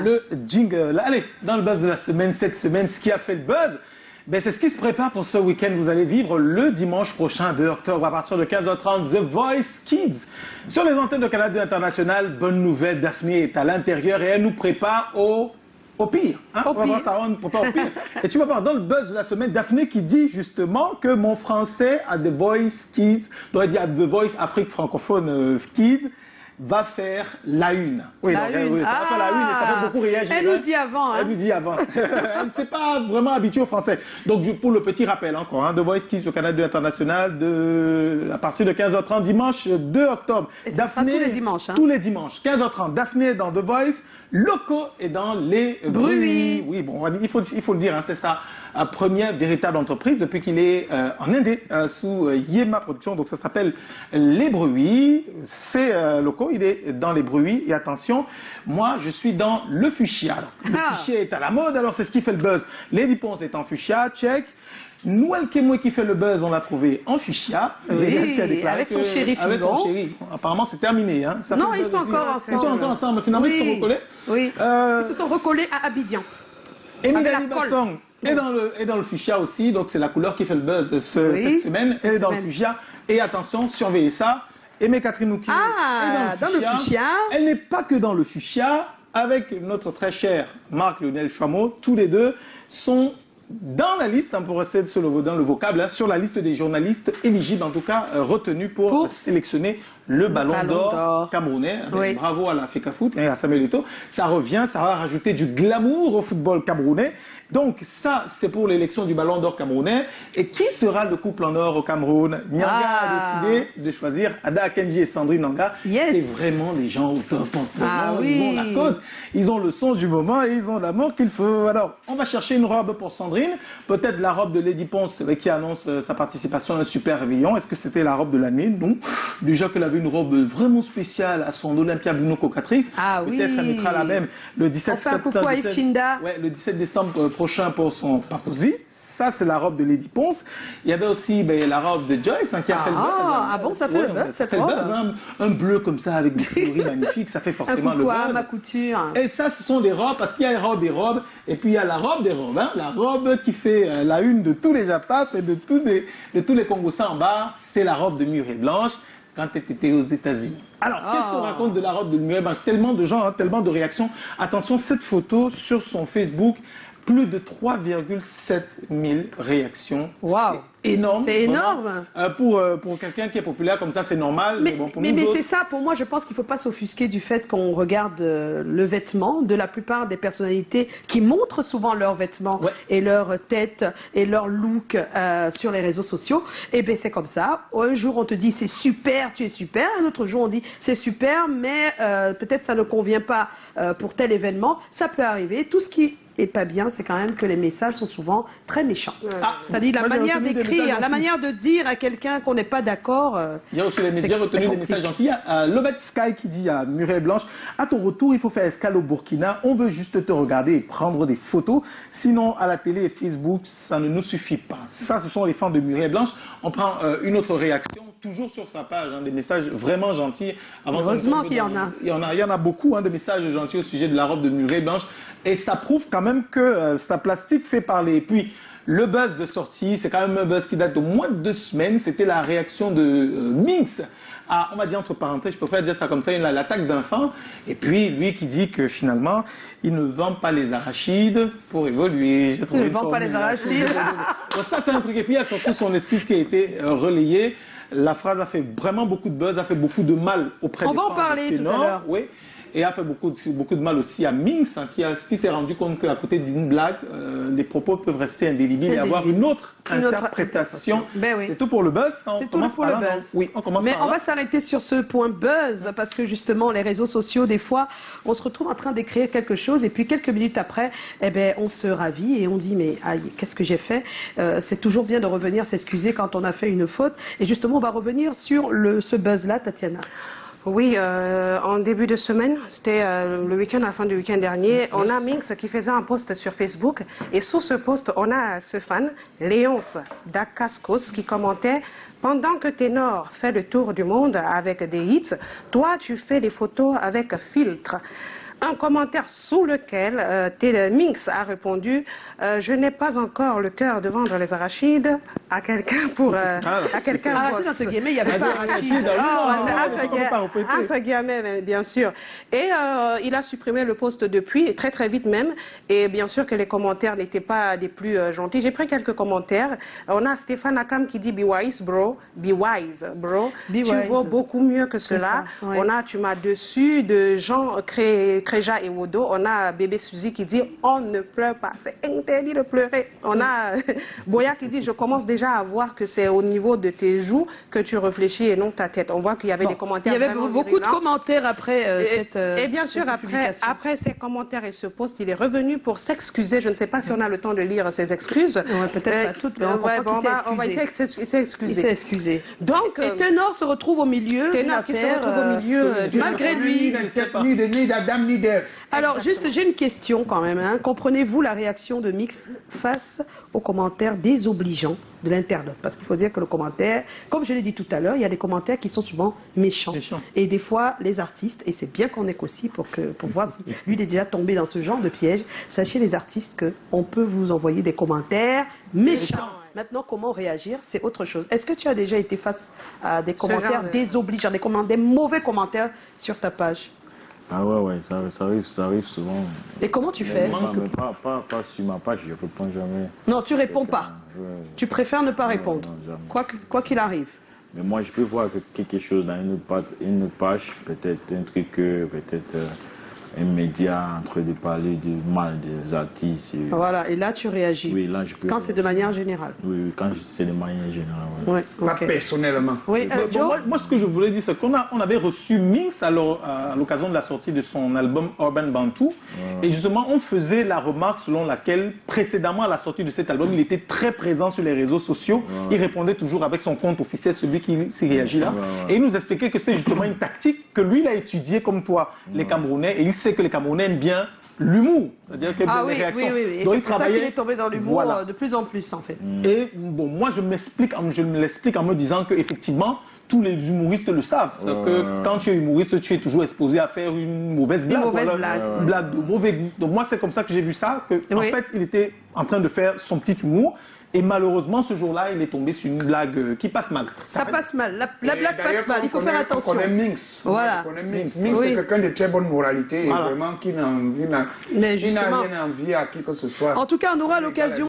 le jingle. Allez, dans le buzz de la semaine, cette semaine, ce qui a fait le buzz, ben, c'est ce qui se prépare pour ce week-end. Vous allez vivre le dimanche prochain, 2 octobre, à partir de 15h30, The Voice Kids. Sur les antennes de Canal 2 International, bonne nouvelle, Daphné est à l'intérieur et elle nous prépare au pire. Hein? On va voir ça, on prépare au pire. Et tu vas voir, dans le buzz de la semaine, Daphné qui dit justement que mon français à The Voice Kids, on aurait dit à The Voice Afrique francophone Kids, va faire la une. Oui, la une. Oui, ça va faire la une et ça fait beaucoup réagir. Elle nous dit avant. Hein. Elle nous dit avant. Elle ne s'est pas vraiment habituée au français. Donc, pour le petit rappel encore, hein, The Voice Kids au Canal 2 International à partir de 15h30 dimanche 2 octobre. Et ça sera tous les dimanches. Hein. Tous les dimanches, 15h30. Daphné est dans The Voice. Loco est dans les bruits. Oui, bon, il faut le dire, hein, c'est sa première véritable entreprise depuis qu'il est en Indé, sous Yema Production. Donc ça s'appelle Les Bruits. C'est Loco, il est dans les bruits. Et attention, moi je suis dans le fuchsia. Alors, le fuchsia est à la mode, alors c'est ce qui fait le buzz. Lady Ponce est en fuchsia, check. Noël Kemoy qui fait le buzz, on l'a trouvé en fuchsia. Oui, avec son chéri Avec son chéri. Apparemment, c'est terminé. Hein. Non, ils sont encore ensemble. Ils sont encore ensemble. Finalement, ils se sont recollés. Oui. Ils se sont recollés à Abidjan. Emily Bassong est dans le fuchsia aussi. Donc, c'est la couleur qui fait le buzz cette semaine. Elle est dans le fuchsia. Et attention, surveillez ça. Aimée Catherine Ouki est dans le fuchsia. Elle n'est pas que dans le fuchsia. Avec notre très cher Marc-Lionel Chameau, tous les deux sont dans la liste, hein, pour rester dans le vocable, hein, sur la liste des journalistes éligibles, en tout cas retenus pour sélectionner le ballon d'or camerounais. Oui. Bravo à la FECAFOOT et à Samuel Eto'o. Ça revient, ça va rajouter du glamour au football camerounais. Donc ça, c'est pour l'élection du ballon d'or camerounais. Et qui sera le couple en or au Cameroun? Nyanga a décidé de choisir Ada Akenji et Sandrine Nanga. C'est vraiment les gens au top en ce moment. Ils ont la cote, ils ont le son du moment et ils ont l'amour qu'il faut. Alors, on va chercher une robe pour Sandrine. Peut-être la robe de Lady Ponce qui annonce sa participation à un super réveillon. Est-ce que c'était la robe de l'année? Non. Déjà qu'elle avait une robe vraiment spéciale à son Olympia Bruno Cocatrice. Peut-être elle mettra la même le 17 septembre. Le 17 décembre prochain pour son Papouzi. Ça, c'est la robe de Lady Ponce. Il y avait aussi la robe de Joyce qui a fait le buzz. Bon, ça fait le buzz, cette robe. Un bleu comme ça avec des coloris magnifiques, ça fait forcément le buzz. Ma couture. Et ça, ce sont des robes, parce qu'il y a les robes des robes, et puis il y a la robe des robes. Hein, la robe qui fait la une de tous les Japap et de tous les Congossins en bas, c'est la robe de Murée Blanche quand tu étais aux États-Unis. Alors, qu'est-ce qu'on raconte de la robe de Murée Blanche? Tellement de gens, tellement de réactions. Attention, cette photo sur son Facebook, plus de 3,7 000 réactions. Waouh! C'est énorme. C'est énorme. Pour quelqu'un qui est populaire comme ça, c'est normal. Mais c'est ça, pour moi, je pense qu'il ne faut pas s'offusquer du fait qu'on regarde le vêtement de la plupart des personnalités qui montrent souvent leurs vêtements et leur tête et leur look sur les réseaux sociaux. Et bien, c'est comme ça. Un jour, on te dit c'est super, tu es super. Un autre jour, on dit c'est super, mais peut-être ça ne convient pas pour tel événement. Ça peut arriver. Tout ce qui est pas bien, c'est quand même que les messages sont souvent très méchants. C'est-à-dire la manière d'écrire, la manière de dire à quelqu'un qu'on n'est pas d'accord. Il y a aussi les médias retenu des messages gentils. Il y a Lobet Sky qui dit à Murée Blanche, à ton retour, il faut faire escale au Burkina. On veut juste te regarder et prendre des photos. Sinon, à la télé et Facebook, ça ne nous suffit pas. Ça, ce sont les fans de Murée Blanche. On prend une autre réaction, toujours sur sa page, des messages vraiment gentils. Heureusement qu'il y en a. Il y en a beaucoup, de messages gentils au sujet de la robe de Murée Blanche. Et ça prouve quand même que sa plastique fait parler. Puis, le buzz de sortie, c'est quand même un buzz qui date de moins de 2 semaines. C'était la réaction de Minx à, on va dire entre parenthèses, je préfère dire ça comme ça, l'attaque d'enfant. Et puis, lui qui dit que finalement, il ne vend pas les arachides pour évoluer. Il ne vend pas les arachides. Donc ça, c'est un truc. Et puis, il y a surtout son excuse qui a été relayée. La phrase a fait vraiment beaucoup de buzz, a fait beaucoup de mal auprès des fans. On va en parler tout à l'heure. Oui. Et a fait beaucoup de mal aussi à Minx, qui s'est rendu compte qu'à côté d'une blague, les propos peuvent rester indélébiles et avoir une autre interprétation. C'est tout pour le buzz. C'est tout pour le buzz. Oui, on commence Mais par là. on va s'arrêter sur ce point buzz, parce que justement, les réseaux sociaux, des fois, on se retrouve en train d'écrire quelque chose, et puis quelques minutes après, on se ravit et on dit, mais aïe, qu'est-ce que j'ai fait? C'est toujours bien de revenir s'excuser quand on a fait une faute. Et justement, on va revenir sur ce buzz-là, Tatiana. Oui, en début de semaine, c'était le week-end, à la fin du week-end dernier, on a Minx qui faisait un post sur Facebook. Et sous ce post, on a ce fan, Léonce Dacascos, qui commentait « Pendant que Ténor fait le tour du monde avec des hits, toi, tu fais des photos avec filtre. » un commentaire sous lequel Minx a répondu je n'ai pas encore le cœur de vendre les arachides à quelqu'un pour à quelqu'un. Arachide entre guillemets, il n'y avait pas arachide. Entre guillemets, bien sûr. Et il a supprimé le post depuis, très très vite même. Et bien sûr que les commentaires n'étaient pas des plus gentils. J'ai pris quelques commentaires. On a Stéphane Akam qui dit be wise bro, be wise bro. Tu vaux beaucoup mieux que cela. Ouais. On a tu m'as dessus de Jean Créja et Wodo. On a Bébé Suzy qui dit on ne pleure pas, c'est interdit de pleurer. On a Boya qui dit je commence déjà à voir que c'est au niveau de tes joues que tu réfléchis et non ta tête. On voit qu'il y avait des commentaires. Il y avait beaucoup de commentaires après cette et bien sûr après ces commentaires et ce post, il est revenu pour s'excuser. Je ne sais pas si on a le temps de lire ses excuses. Peut-être pas toutes, mais on va essayer qu'il s'est excusé. Il s'est excusé. Donc et Ténor se retrouve au milieu. Ténor qui se retrouve au milieu malgré lui. Ni d'Adam ni d'Ève. Alors, juste, j'ai une question quand même. Hein. Comprenez-vous la réaction de Minx face aux commentaires désobligeants de l'internaute? Parce qu'il faut dire que le commentaire, comme je l'ai dit tout à l'heure, il y a des commentaires qui sont souvent méchants. Et des fois, les artistes, et c'est bien qu'on ait aussi pour voir si lui il est déjà tombé dans ce genre de piège, sachez les artistes qu'on peut vous envoyer des commentaires méchants. Maintenant, comment réagir, c'est autre chose. Est-ce que tu as déjà été face à des commentaires désobligeants, des mauvais commentaires sur ta page? Ah ouais, ça arrive souvent. Et comment tu fais? Mais pas sur ma page, je réponds jamais. Non, tu réponds pas. Tu préfères ne pas répondre, non, quoi qu'il arrive. Mais moi, je peux voir que quelque chose dans une page, peut-être un truc, peut-être un média en train de parler du mal des artistes. Voilà, et là tu réagis. Oui, là je peux. Quand c'est de manière générale. Oui, quand c'est de manière générale. Ouais. Pas personnellement. Oui, moi, ce que je voulais dire, c'est qu'on avait reçu Minx à l'occasion de la sortie de son album Urban Bantu. Et justement, on faisait la remarque selon laquelle, précédemment à la sortie de cet album, il était très présent sur les réseaux sociaux. Il répondait toujours avec son compte officiel, celui qui s'y réagit là. Et il nous expliquait que c'est justement une tactique que lui, il a étudiée comme toi, les Camerounais. Et il sait que les Camerounais aiment bien l'humour, c'est-à-dire que les réactions. Oui. Et c'est pour ça qu'il est tombé dans l'humour de plus en plus, en fait. Et bon, moi, je me l'explique en me disant qu'effectivement, tous les humoristes le savent. Que quand tu es humoriste, tu es toujours exposé à faire une mauvaise blague. Une blague de mauvais goût. Donc moi, c'est comme ça que j'ai vu ça, en fait, il était en train de faire son petit humour. Et malheureusement, ce jour-là, il est tombé sur une blague qui passe mal. Ça passe mal. La blague passe mal. Il faut faire attention. On connaît Minx. Voilà. Minx, c'est quelqu'un de très bonne moralité et vraiment qui n'a rien envie à qui que ce soit. En tout cas, on aura l'occasion